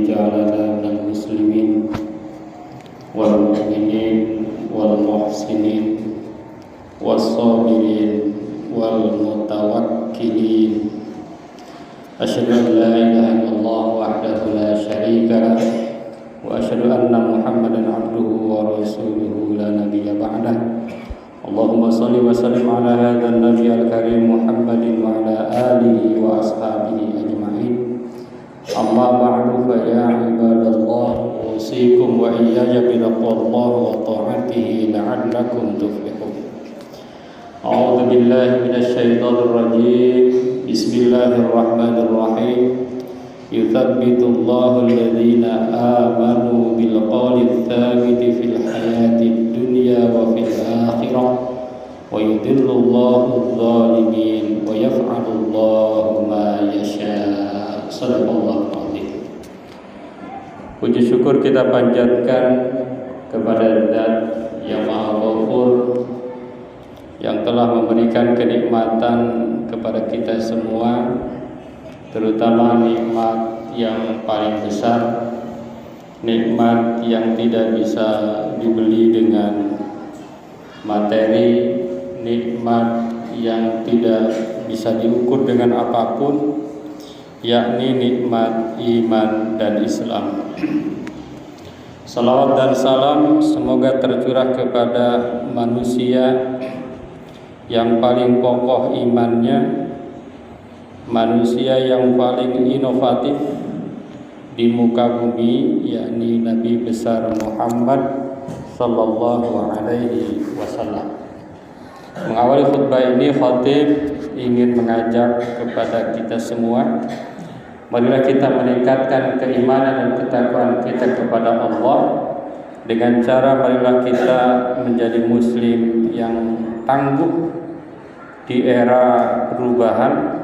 جعلنا من المسلمين والمؤمنين والمحسنين والصابرين والمتوكلين. أشهد أن لا إله إلا الله وحده لا شريك له وأشهد أن محمدا عبده ورسوله لا نبي بعده. اللهم صل وسلم على هذا النبي الكريم محمد وعلى آله وأصحابه أجمعين. أما بعد فيا عباد الله أوصيكم وإياي بتقوى الله وطاعته لعلكم تفلحون. أعوذ بالله من الشيطان الرجيم. بسم الله الرحمن الرحيم. يثبت الله الذين آمنوا بالقول الثابت في الحياة الدنيا وفي الآخرة ويضل الله الظالمين ويفعل الله ما يشاء. Sadaqallahul Azim. Puji syukur kita panjatkan kepada Zat yang Maha Ghafur yang telah memberikan kenikmatan kepada kita semua, terutama nikmat yang paling besar, nikmat yang tidak bisa dibeli dengan materi, nikmat yang tidak bisa diukur dengan apapun, yakni nikmat iman dan Islam. Salawat dan salam semoga tercurah kepada manusia yang paling kokoh imannya, manusia yang paling inovatif di muka bumi, yakni Nabi besar Muhammad sallallahu alaihi wasallam. Mengawali khutbah ini, khatib ingin mengajak kepada kita semua, marilah kita meningkatkan keimanan dan ketakwaan kita kepada Allah dengan cara marilah kita menjadi muslim yang tangguh di era perubahan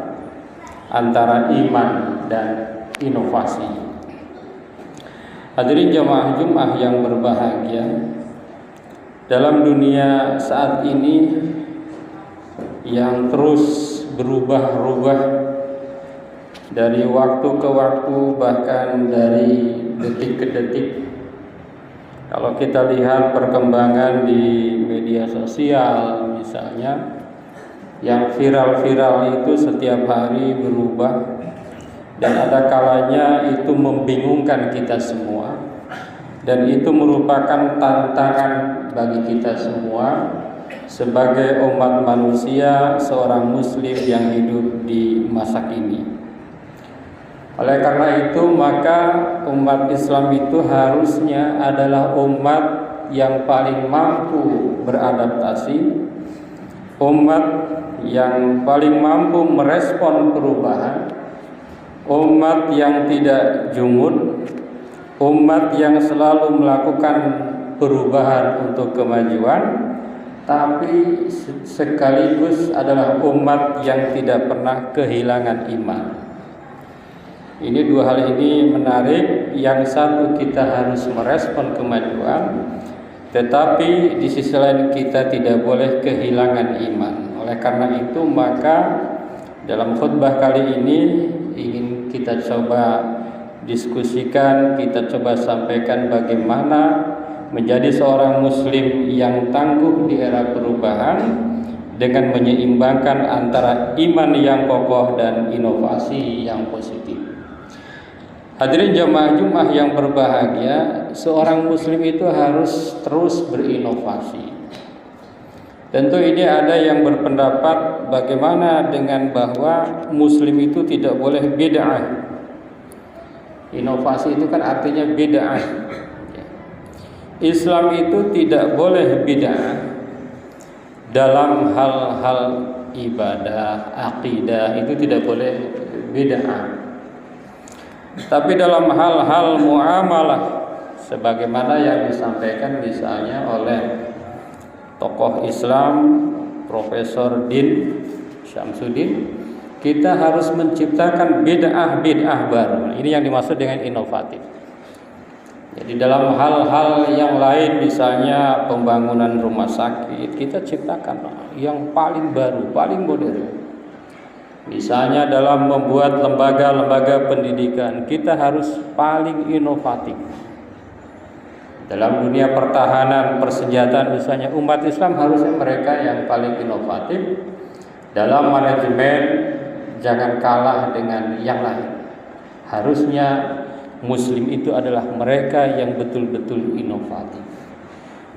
antara iman dan inovasi. Hadirin jamaah Jumat yang berbahagia, dalam dunia saat ini yang terus berubah-ubah dari waktu ke waktu, bahkan dari detik ke detik. Kalau kita lihat perkembangan di media sosial misalnya, yang viral-viral itu setiap hari berubah dan ada kalanya itu membingungkan kita semua, dan itu merupakan tantangan bagi kita semua sebagai umat manusia, seorang muslim yang hidup di masa kini. Oleh karena itu maka umat Islam itu harusnya adalah umat yang paling mampu beradaptasi, umat yang paling mampu merespon perubahan, umat yang tidak jumud, umat yang selalu melakukan perubahan untuk kemajuan, tapi sekaligus adalah umat yang tidak pernah kehilangan iman. Ini dua hal ini menarik. Yang satu, kita harus merespon kemajuan, tetapi di sisi lain kita tidak boleh kehilangan iman. Oleh karena itu maka dalam khutbah kali ini ingin kita coba diskusikan, kita coba sampaikan bagaimana menjadi seorang muslim yang tangguh di era perubahan dengan menyeimbangkan antara iman yang kokoh dan inovasi yang positif. Hadirin jamaah Jumat yang berbahagia, seorang muslim itu harus terus berinovasi. Tentu ini ada yang berpendapat bagaimana dengan bahwa muslim itu tidak boleh bid'ah. Inovasi itu kan artinya bid'ah. Islam itu tidak boleh bid'ah dalam hal-hal ibadah, akidah, itu tidak boleh bid'ah. Tapi dalam hal-hal muamalah, sebagaimana yang disampaikan misalnya oleh tokoh Islam Profesor Din Syamsuddin, kita harus menciptakan bid'ah baru. Ini yang dimaksud dengan inovatif. Jadi dalam hal-hal yang lain, misalnya pembangunan rumah sakit, kita ciptakan yang paling baru, paling modern. Misalnya dalam membuat lembaga-lembaga pendidikan, kita harus paling inovatif. Dalam dunia pertahanan, persenjataan misalnya, umat Islam harusnya mereka yang paling inovatif. Dalam manajemen, jangan kalah dengan yang lain. Harusnya Muslim itu adalah mereka yang betul-betul inovatif.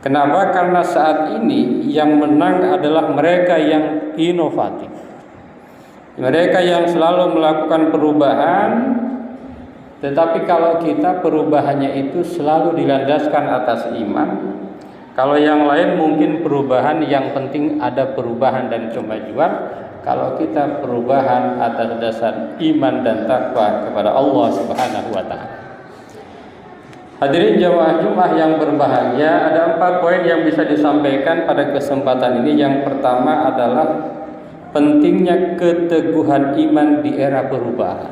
Kenapa? Karena saat ini yang menang adalah mereka yang inovatif. Mereka yang selalu melakukan perubahan, tetapi kalau kita perubahannya itu selalu dilandaskan atas iman. Kalau yang lain mungkin perubahan yang penting ada perubahan dan kemajuan. Kalau kita perubahan atas dasar iman dan takwa kepada Allah Subhanahu wa taala. Hadirin jamaah Jumat yang berbahagia, ada 4 poin yang bisa disampaikan pada kesempatan ini. Yang pertama adalah pentingnya keteguhan iman di era perubahan.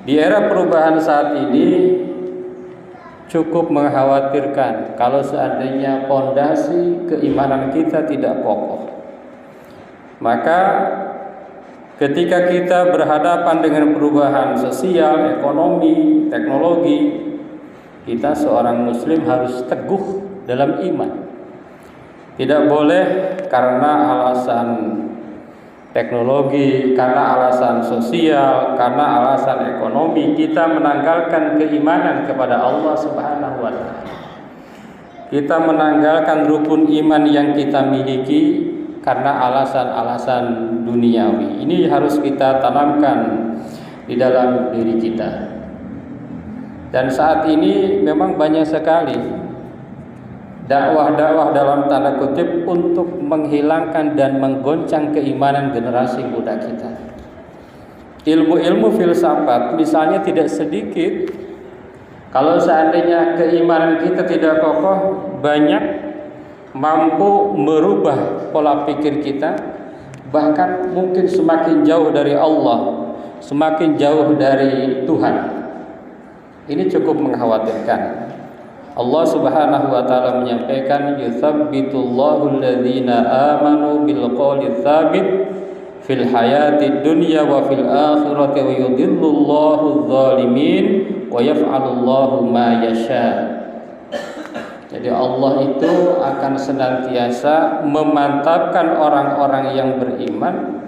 Di era perubahan saat ini cukup mengkhawatirkan kalau seandainya pondasi keimanan kita tidak kokoh. Maka ketika kita berhadapan dengan perubahan sosial, ekonomi, teknologi, kita seorang muslim harus teguh dalam iman. Tidak boleh karena alasan teknologi, karena alasan sosial, karena alasan ekonomi kita menanggalkan keimanan kepada Allah Subhanahu wa taala. Kita menanggalkan rukun iman yang kita miliki karena alasan-alasan duniawi. Ini harus kita tanamkan di dalam diri kita. Dan saat ini memang banyak sekali dakwah-dakwah dalam tanda kutip untuk menghilangkan dan menggoncang keimanan generasi muda kita. Ilmu-ilmu filsafat misalnya tidak sedikit. Kalau seandainya keimanan kita tidak kokoh, banyak mampu merubah pola pikir kita, bahkan mungkin semakin jauh dari Allah, semakin jauh dari Tuhan. Ini cukup mengkhawatirkan. Allah Subhanahu wa taala menyampaikan, yutsabbitullahu alladhina amanu bil qawli tsabit fil hayatid dunya wa fil akhirati wa yudhillullahu adh-dhalimin wa yaf'alullahu ma yasha. Jadi Allah itu akan senantiasa memantapkan orang-orang yang beriman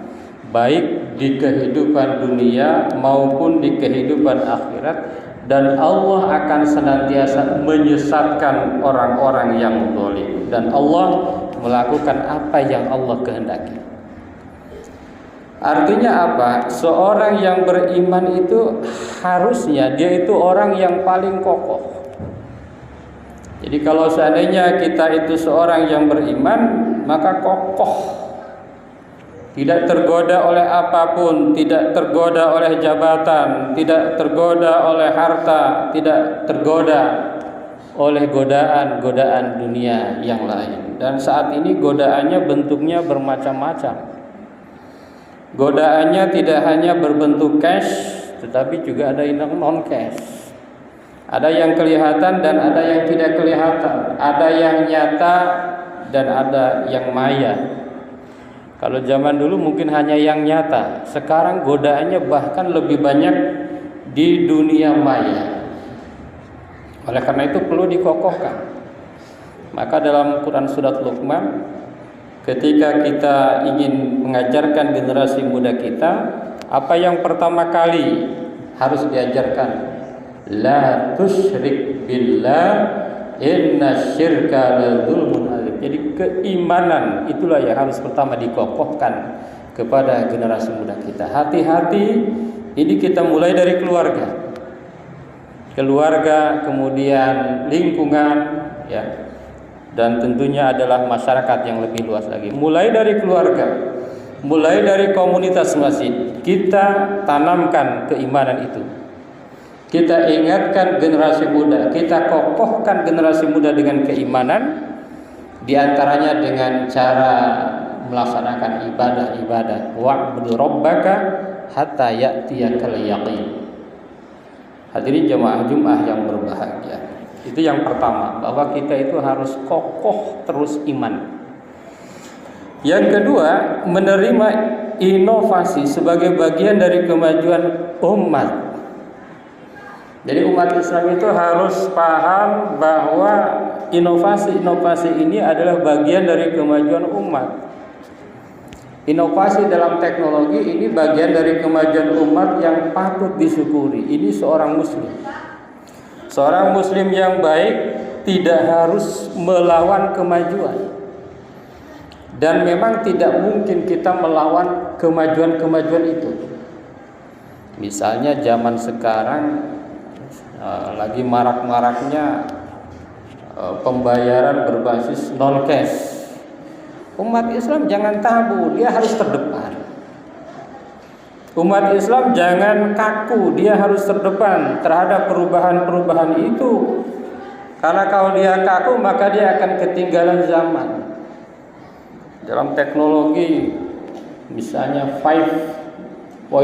baik di kehidupan dunia maupun di kehidupan akhirat. Dan Allah akan senantiasa menyesatkan orang-orang yang zalim. Dan Allah melakukan apa yang Allah kehendaki. Artinya apa? Seorang yang beriman itu harusnya dia itu orang yang paling kokoh. Jadi kalau seandainya kita itu seorang yang beriman, maka kokoh. Tidak tergoda oleh apapun, tidak tergoda oleh jabatan, tidak tergoda oleh harta, tidak tergoda oleh godaan-godaan dunia yang lain. Dan saat ini godaannya bentuknya bermacam-macam. Godaannya tidak hanya berbentuk cash, tetapi juga ada yang non-cash. Ada yang kelihatan dan ada yang tidak kelihatan. Ada yang nyata dan ada yang maya. Kalau zaman dulu mungkin hanya yang nyata. Sekarang godaannya bahkan lebih banyak di dunia maya. Oleh karena itu perlu dikokohkan. Maka dalam Quran surat Luqman, ketika kita ingin mengajarkan generasi muda kita, apa yang pertama kali harus diajarkan? La tusyrik billah inna syirka la dzulmun adzim. Jadi keimanan itulah yang harus pertama dikokohkan kepada generasi muda kita. Hati-hati, ini kita mulai dari keluarga. Keluarga, kemudian lingkungan, ya. Dan tentunya adalah masyarakat yang lebih luas lagi. Mulai dari keluarga, mulai dari komunitas masjid, kita tanamkan keimanan itu. Kita ingatkan generasi muda, kita kokohkan generasi muda dengan keimanan, di antaranya dengan cara melaksanakan ibadah-ibadah. Wa'budu rabbaka hatta ya'tiyakal yaqin. Hadirin jamaah Jumat yang berbahagia. Itu yang pertama, bahwa kita itu harus kokoh terus iman. Yang kedua, menerima inovasi sebagai bagian dari kemajuan umat. Jadi umat Islam itu harus paham bahwa inovasi-inovasi ini adalah bagian dari kemajuan umat. Inovasi dalam teknologi ini bagian dari kemajuan umat yang patut disyukuri. Ini seorang muslim. Seorang muslim yang baik tidak harus melawan kemajuan. Dan memang tidak mungkin kita melawan kemajuan-kemajuan itu. Misalnya zaman sekarang lagi marak-maraknya pembayaran berbasis non cash. Umat Islam jangan tabu, dia harus terdepan. Umat Islam jangan kaku, dia harus terdepan terhadap perubahan-perubahan itu. Karena kalau dia kaku maka dia akan ketinggalan zaman. Dalam teknologi misalnya 5.0,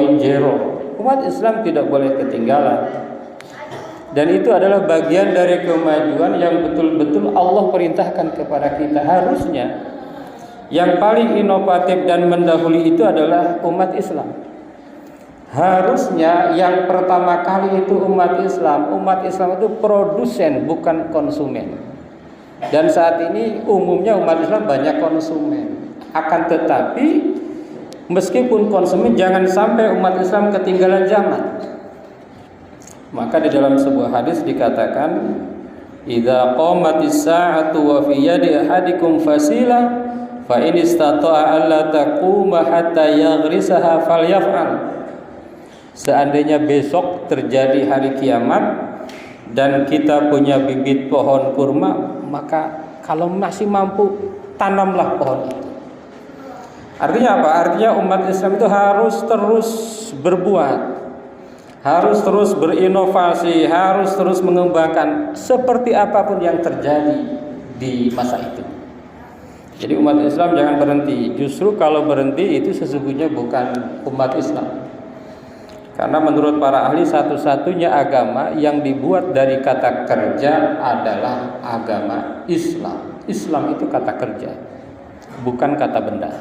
umat Islam tidak boleh ketinggalan. Dan itu adalah bagian dari kemajuan yang betul-betul Allah perintahkan kepada kita. Harusnya yang paling inovatif dan mendahului itu adalah umat Islam. Harusnya yang pertama kali itu umat Islam. Umat Islam itu produsen bukan konsumen. Dan saat ini umumnya umat Islam banyak konsumen. Akan tetapi meskipun konsumen, jangan sampai umat Islam ketinggalan zaman. Maka di dalam sebuah hadis dikatakan, "Idza qamatis sa'atu wa fi yadi ahadikum fasila fa in istata'a alla taquma hatta yaghrisaha falyaf'al." Seandainya besok terjadi hari kiamat dan kita punya bibit pohon kurma, maka kalau masih mampu tanamlah pohon itu. Artinya apa? Artinya umat Islam itu harus terus berbuat, harus terus berinovasi, harus terus mengembangkan seperti apapun yang terjadi di masa itu. Jadi umat Islam jangan berhenti. Justru kalau berhenti itu sesungguhnya bukan umat Islam. Karena menurut para ahli satu-satunya agama yang dibuat dari kata kerja adalah agama Islam. Islam itu kata kerja, bukan kata benda.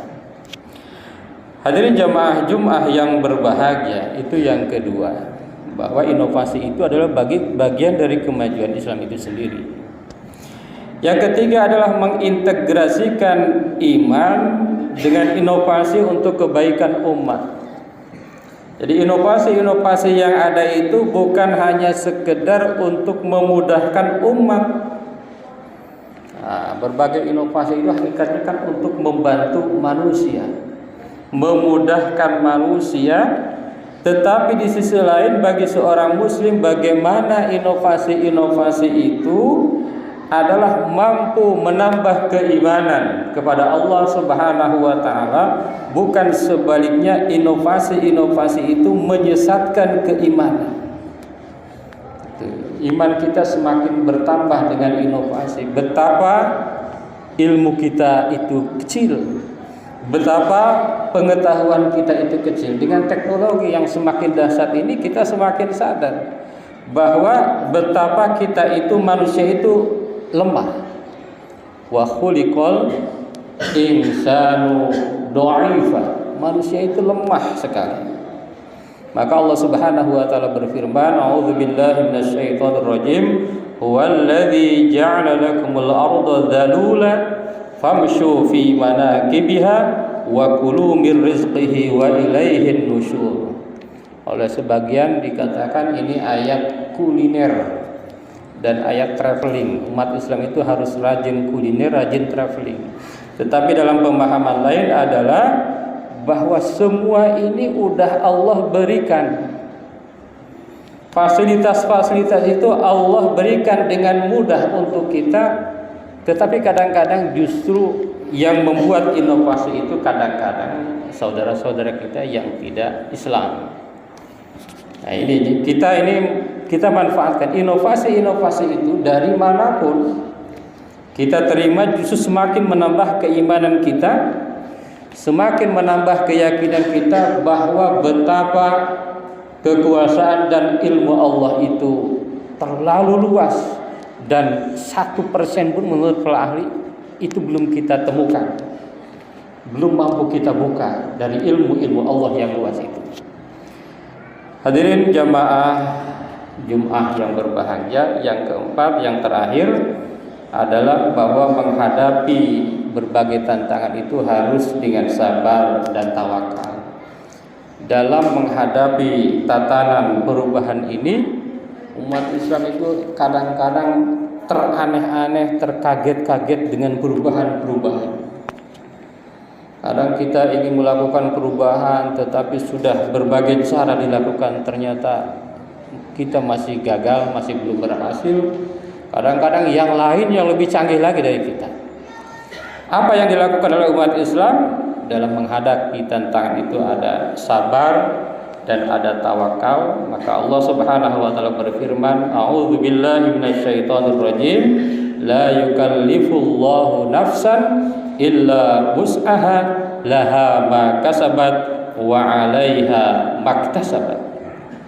Hadirin jamaah Jumat yang berbahagia, itu yang kedua, bahwa inovasi itu adalah bagian dari kemajuan Islam itu sendiri. Yang ketiga adalah mengintegrasikan iman dengan inovasi untuk kebaikan umat. Jadi inovasi-inovasi yang ada itu bukan hanya sekedar untuk memudahkan umat. Berbagai inovasi itu hakikatnya kan untuk membantu manusia, memudahkan manusia. Tetapi di sisi lain bagi seorang muslim, bagaimana inovasi-inovasi itu adalah mampu menambah keimanan kepada Allah Subhanahu wa taala, bukan sebaliknya inovasi-inovasi itu menyesatkan keimanan. Iman kita semakin bertambah dengan inovasi. Betapa ilmu kita itu kecil, betapa pengetahuan kita itu kecil. Dengan teknologi yang semakin dahsyat ini, kita semakin sadar bahwa betapa kita itu, manusia itu lemah. Wa khuliqal insanu dha'ifa. Manusia itu lemah sekali. Maka Allah Subhanahu wa taala berfirman, "A'udzubillahi minasyaitonir rajim. Huwallazi ja'ala lakumul arda dzalula famshu fi manakibiha wa kulu mir rizqihi wa ilaihin nusyur." Oleh sebagian dikatakan ini ayat kuliner dan ayat traveling. Umat Islam itu harus rajin kuliner, rajin traveling. Tetapi dalam pemahaman lain adalah bahwa semua ini udah Allah berikan. Fasilitas-fasilitas itu Allah berikan dengan mudah untuk kita. Tetapi kadang-kadang justru yang membuat inovasi itu kadang-kadang saudara-saudara kita yang tidak Islam. Nah, ini kita manfaatkan inovasi-inovasi itu dari manapun kita terima, justru semakin menambah keimanan kita, semakin menambah keyakinan kita bahwa betapa kekuasaan dan ilmu Allah itu terlalu luas, dan 1% pun menurut para ahli itu belum kita temukan. belum mampu kita buka dari ilmu-ilmu Allah yang luas itu. Hadirin jamaah Jum'ah yang berbahagia, yang keempat, yang terakhir adalah bahwa menghadapi berbagai tantangan itu harus dengan sabar dan tawakal. Dalam menghadapi tatanan perubahan ini, umat Islam itu kadang-kadang teraneh-aneh, terkaget-kaget dengan perubahan-perubahan. Kadang kita ingin melakukan perubahan, tetapi sudah berbagai cara dilakukan, ternyata kita masih gagal, masih belum berhasil. Kadang-kadang yang lain yang lebih canggih lagi dari kita. Apa yang dilakukan oleh umat Islam dalam menghadapi tantangan itu ada sabar dan ada tawakal. Maka Allah Subhanahu wa taala berfirman, "A'udzubillahi minasyaitonirrajim. La yukallifullahu nafsan illa wus'aha, laha ma kasabat wa 'alaiha maktasabat."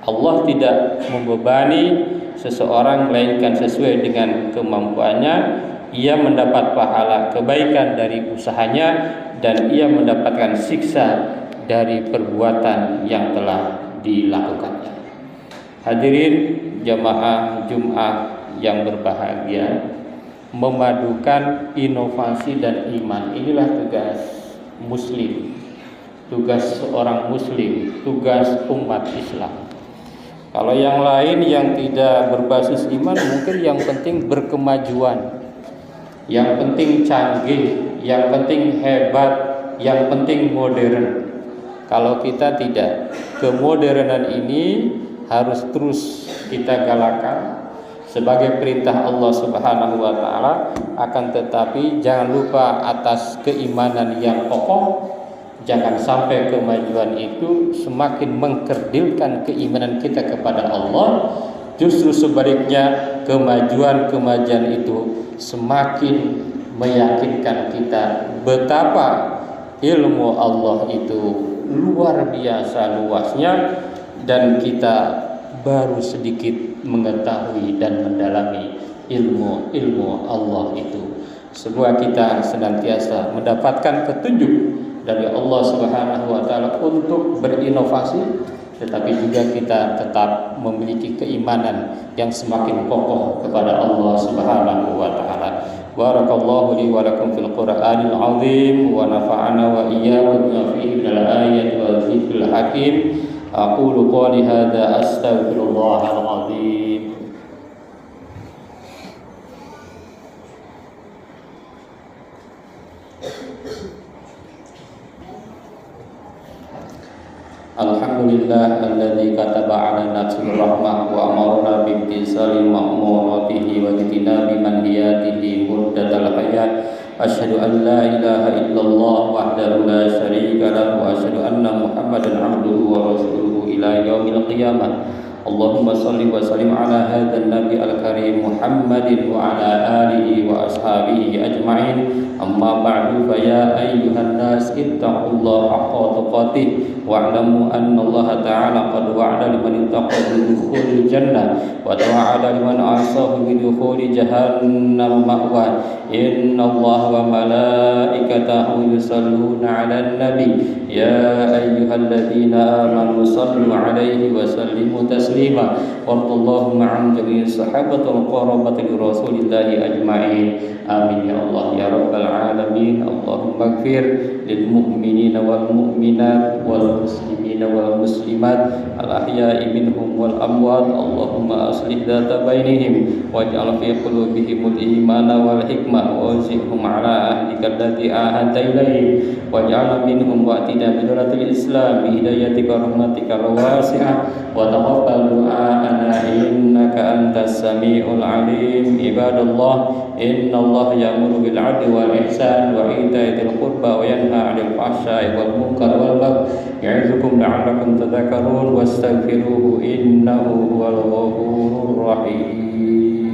Allah tidak membebani seseorang melainkan sesuai dengan kemampuannya. Ia mendapat pahala kebaikan dari usahanya dan ia mendapatkan siksa dari perbuatan yang telah dilakukannya. Hadirin jamaah Jum'ah yang berbahagia, memadukan inovasi dan iman, inilah tugas muslim, tugas seorang muslim, tugas umat Islam. Kalau yang lain yang tidak berbasis iman, mungkin yang penting berkemajuan, yang penting canggih, yang penting hebat, yang penting modern. Kalau kita tidak, kemodernan ini harus terus kita galakkan sebagai perintah Allah Subhanahu wa taala. Akan tetapi jangan lupa atas keimanan yang kokoh. Jangan sampai kemajuan itu semakin mengkerdilkan keimanan kita kepada Allah. Justru sebaliknya, kemajuan itu semakin meyakinkan kita betapa ilmu Allah itu luar biasa luasnya, dan kita baru sedikit mengetahui dan mendalami ilmu Allah itu. Semoga kita senantiasa mendapatkan petunjuk dari Allah Subhanahu wa taala untuk berinovasi, tetapi juga kita tetap memiliki keimanan yang semakin kokoh kepada Allah Subhanahu wa taala. Barakallahu li wa lakum fil Qur'anil azim wa nafa'ana wa iyyakum bima fihi minal ayati wa dzikril hakim. Aqulu qali hadza astaghfirullahal azim. Alhamdulillah alladzi kataba 'ala nafsil rahmah wa amarna bi imtisali ma'muratihi wa ijtinabi manhiyatihi muddatal hayat. Asyhadu an la ilaha illallah wahdahu la syarika lahu wa asyhadu anna Muhammadan 'abduhu wa rasuluhu ila yaumil qiyamah. Allahumma shalli wa sallim ala hadzal nabi al-karim Muhammadin wa ala alihi wa ashabihi ajma'in. Amma ba'du, fa ya ayyuhan nas ittaqullaha haqqa tuqatih wa'lamu anna Allah ta'ala qad wa'ada liman ittaqa bi dukhulil jannah wa tawa'ada liman 'asahu bi dukhuli jahannam ma'wa. Inna Allah wa malaikatahu yusalluna 'alan nabi ya ayyuhalladzina amanu sallu 'alaihi wa sallimu taslima. Warḍallahu ma'an jami'is sahabatil qarabati rasulillahi ajma'in. Amin ya Allah ya rabbal alamin. Allahumma ighfir lil mu'minina wal mu'minat wal muslimina wal muslimat al ahya'i minhum wal amwat. Allahumma aslih dzata bainihim waj'al fi qulubihimul imana wal hikmah wazidhum ala ahdika allati ahadta ilaihim waj'al minhum wa'tina bidratil islam bi hidayatika rahmatika wasi'ah wa taqabbal du'ana innaka antas samiul alim. Ibadallah, inna Allah ya'muru bil 'adli wal ihsan wa ita'i dzil qurba wa yanha 'anil fahsya'i wal munkar wal baghi ya'izukum la'allakum tadhakkarun wastaghfiruhu innahu huwal ghafurur rahim.